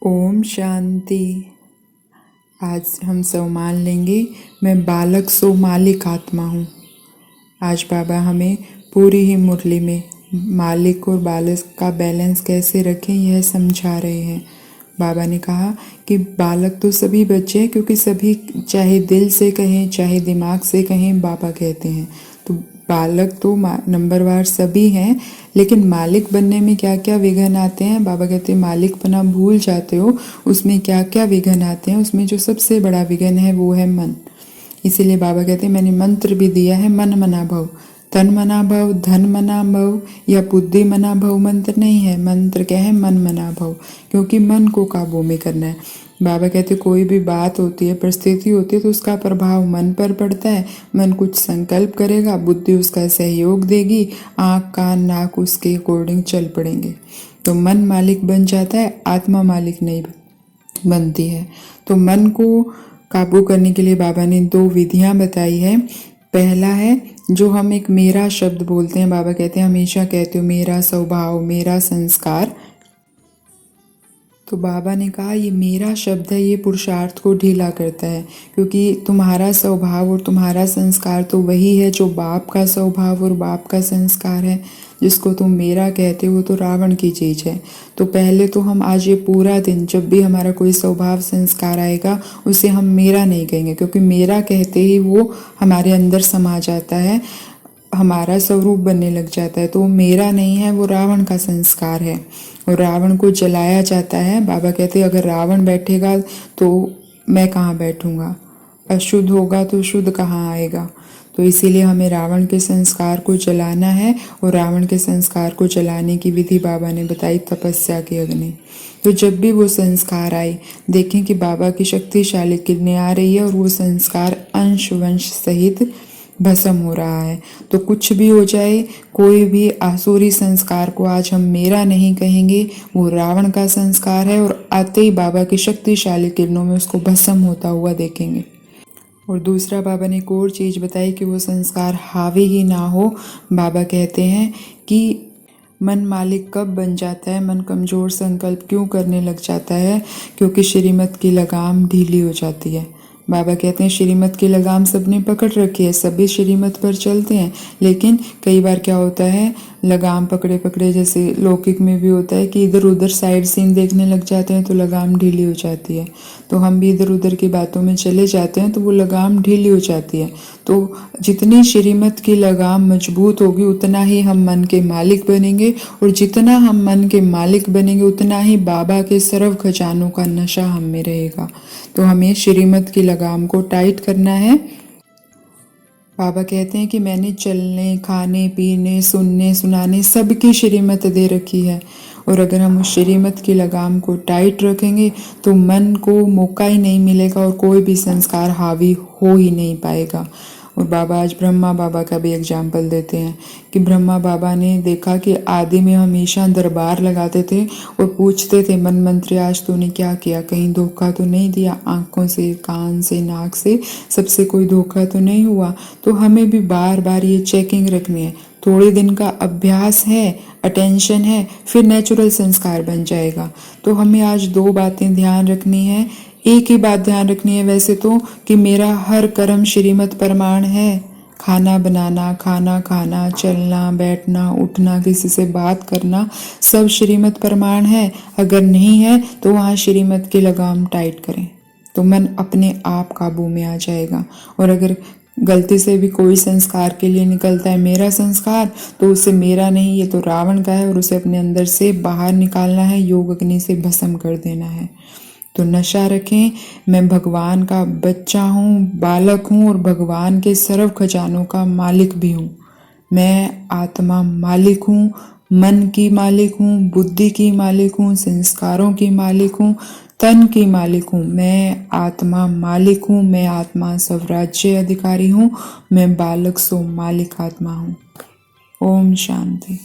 ओम शांति। आज हम सब मान लेंगे, मैं बालक सो मालिक आत्मा हूँ। आज बाबा हमें पूरी ही मुरली में मालिक और बालक का बैलेंस कैसे रखें यह समझा रहे हैं। बाबा ने कहा कि बालक तो सभी बच्चे हैं, क्योंकि सभी चाहे दिल से कहें चाहे दिमाग से कहें बाबा कहते हैं। तो बालक तो नंबरवार सभी हैं, लेकिन मालिक बनने में क्या क्या विघ्न आते हैं। बाबा कहते हैं मालिक बना भूल जाते हो, उसमें क्या क्या विघ्न आते हैं। उसमें जो सबसे बड़ा विघ्न है वो है मन। इसीलिए बाबा कहते हैं मैंने मंत्र भी दिया है, मन मना भव। तन मना भव, धन मना भव या बुद्धि मना भव मंत्र नहीं है। मंत्र क्या है? मन मना भव, क्योंकि मन को काबू में करना है। बाबा कहते कोई भी बात होती है, परिस्थिति होती है, तो उसका प्रभाव मन पर पड़ता है। मन कुछ संकल्प करेगा, बुद्धि उसका सहयोग देगी, आँख कान नाक उसके अकॉर्डिंग चल पड़ेंगे। तो मन मालिक बन जाता है, आत्मा मालिक नहीं बनती है। तो मन को काबू करने के लिए बाबा ने 2 विधियां बताई है। पहला है जो हम एक मेरा शब्द बोलते हैं। बाबा कहते हैं हमेशा कहते हो मेरा स्वभाव, मेरा संस्कार। तो बाबा ने कहा ये मेरा शब्द है, ये पुरुषार्थ को ढीला करता है, क्योंकि तुम्हारा स्वभाव और तुम्हारा संस्कार तो वही है जो बाप का स्वभाव और बाप का संस्कार है। जिसको तुम मेरा कहते हो तो रावण की चीज़ है। तो पहले तो हम आज ये पूरा दिन जब भी हमारा कोई स्वभाव संस्कार आएगा उसे हम मेरा नहीं कहेंगे, क्योंकि मेरा कहते ही वो हमारे अंदर समा जाता है, हमारा स्वरूप बनने लग जाता है। तो मेरा नहीं है, वो रावण का संस्कार है और रावण को जलाया जाता है। बाबा कहते हैं अगर रावण बैठेगा तो मैं कहाँ बैठूंगा, अशुद्ध होगा तो शुद्ध कहाँ आएगा। तो इसीलिए हमें रावण के संस्कार को जलाना है, और रावण के संस्कार को जलाने की विधि बाबा ने बताई तपस्या की अग्नि। तो जब भी वो संस्कार आए, देखें कि बाबा की शक्तिशाली किरणें आ रही है और वो संस्कार अंश वंश सहित भस्म हो रहा है। तो कुछ भी हो जाए, कोई भी आसुरी संस्कार को आज हम मेरा नहीं कहेंगे, वो रावण का संस्कार है, और आते ही बाबा की शक्तिशाली किरणों में उसको भस्म होता हुआ देखेंगे। और दूसरा बाबा ने एक और चीज़ बताई कि वो संस्कार हावी ही ना हो। बाबा कहते हैं कि मन मालिक कब बन जाता है, मन कमज़ोर संकल्प क्यों करने लग जाता है, क्योंकि श्रीमत की लगाम ढीली हो जाती है। बाबा कहते हैं श्रीमत की लगाम सबने पकड़ रखी है, सभी श्रीमत पर चलते हैं, लेकिन कई बार क्या होता है लगाम पकड़े पकड़े, जैसे लौकिक में भी होता है कि इधर उधर साइड सीन देखने लग जाते हैं तो लगाम ढीली हो जाती है। तो हम भी इधर उधर की बातों में चले जाते हैं तो वो लगाम ढीली हो जाती है। तो जितनी श्रीमत की लगाम मजबूत होगी उतना ही हम मन के मालिक बनेंगे, और जितना हम मन के मालिक बनेंगे उतना ही बाबा के सर्व खजानों का नशा हम में रहेगा। तो हमें श्रीमत की लगाम को टाइट करना है। बाबा कहते हैं कि मैंने चलने, खाने, पीने, सुनने, सुनाने सबकी श्रीमत दे रखी है, और अगर हम उस श्रीमत की लगाम को टाइट रखेंगे तो मन को मौका ही नहीं मिलेगा और कोई भी संस्कार हावी हो ही नहीं पाएगा। और बाबा आज ब्रह्मा बाबा का भी एग्जाम्पल देते हैं कि ब्रह्मा बाबा ने देखा कि आदि में हमेशा दरबार लगाते थे और पूछते थे मन मंत्री आज तूने क्या किया, कहीं धोखा तो नहीं दिया, आंखों से, कान से, नाक से, सबसे कोई धोखा तो नहीं हुआ। तो हमें भी बार बार ये चेकिंग रखनी है। थोड़े दिन का अभ्यास है, अटेंशन है, फिर नेचुरल संस्कार बन जाएगा। तो हमें आज 2 बातें ध्यान रखनी है। एक ही बात ध्यान रखनी है वैसे तो कि मेरा हर कर्म श्रीमत प्रमाण है। खाना बनाना, खाना खाना, चलना बैठना, उठना, किसी से बात करना, सब श्रीमत प्रमाण है। अगर नहीं है तो वहाँ श्रीमत की लगाम टाइट करें तो मन अपने आप काबू में आ जाएगा। और अगर गलती से भी कोई संस्कार के लिए निकलता है मेरा संस्कार, तो उसे मेरा नहीं, ये तो रावण का है, और उसे अपने अंदर से बाहर निकालना है, योग अग्नि से भस्म कर देना है। तो नशा रखें, मैं भगवान का बच्चा हूँ, बालक हूँ, और भगवान के सर्व खजानों का मालिक भी हूँ। मैं आत्मा मालिक हूँ, मन की मालिक हूँ, बुद्धि की मालिक हूँ, संस्कारों की मालिक हूँ, तन की मालिक हूँ। मैं आत्मा मालिक हूँ, मैं आत्मा स्वराज्य अधिकारी हूँ, मैं बालक सो मालिक आत्मा हूँ। ओम शांति।